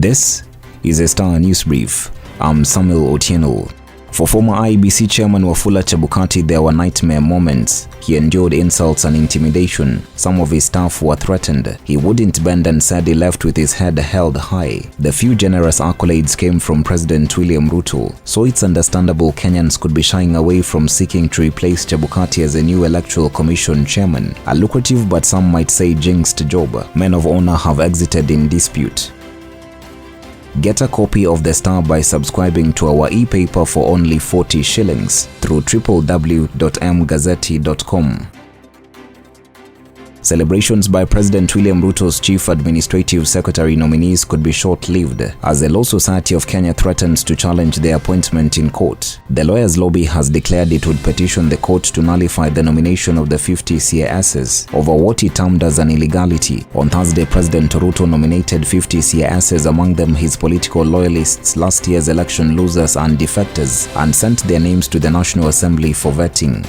This is a Star News Brief. I'm Samuel Otieno. For former IEBC chairman Wafula Chebukati, there were nightmare moments. He endured insults and intimidation. Some of his staff were threatened. He wouldn't bend and said he left with his head held high. The few generous accolades came from President William Ruto, so it's understandable Kenyans could be shying away from seeking to replace Chebukati as a new Electoral Commission chairman. A lucrative but some might say jinxed job. Men of honor have exited in dispute. Get a copy of The Star by subscribing to our e-paper for only 40 shillings through www.mgazzetti.com. Celebrations by President William Ruto's Chief Administrative Secretary nominees could be short-lived, as the Law Society of Kenya threatens to challenge their appointment in court. The lawyers' lobby has declared it would petition the court to nullify the nomination of the 50 CASs over what it termed as an illegality. On Thursday, President Ruto nominated 50 CASs, among them his political loyalists, last year's election losers and defectors, and sent their names to the National Assembly for vetting.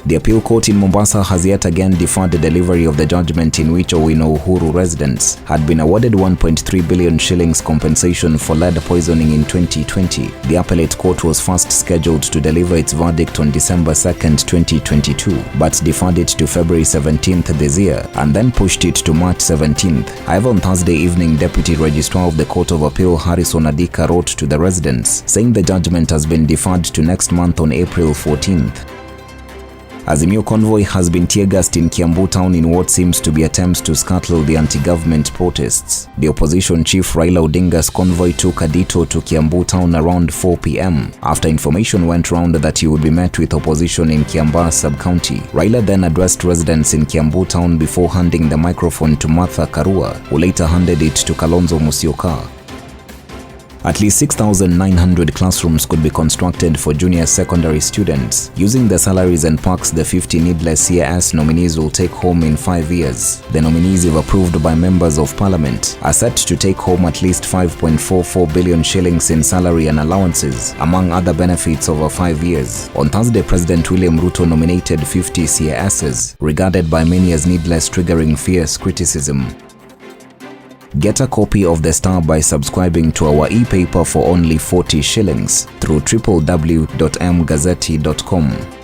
The appeal court in Mombasa has yet again deferred the delivery of the judgment in which Owino Uhuru residents had been awarded 1.3 billion shillings compensation for lead poisoning in 2020. The appellate court was first scheduled to deliver its verdict on December 2nd, 2022, but deferred it to February 17th this year and then pushed it to March 17th. However, on Thursday evening, Deputy Registrar of the Court of Appeal Harrison Adika wrote to the residents, saying the judgment has been deferred to next month on April 14th. Azimio convoy has been tear-gassed in Kiambu town in what seems to be attempts to scuttle the anti-government protests. The opposition chief Raila Odinga's convoy took a detour to Kiambu town around 4 p.m. after information went round that he would be met with opposition in Kiambaa sub-county. Raila then addressed residents in Kiambu town before handing the microphone to Martha Karua, who later handed it to Kalonzo Musyoka. At least 6,900 classrooms could be constructed for junior secondary students, using the salaries and perks the 50 needless CAS nominees will take home in 5 years. The nominees, if approved by members of parliament, are set to take home at least 5.44 billion shillings in salary and allowances, among other benefits over 5 years. On Thursday, President William Ruto nominated 50 CASs, regarded by many as needless, triggering fierce criticism. Get a copy of The Star by subscribing to our e-paper for only 40 shillings through www.mgazzetti.com.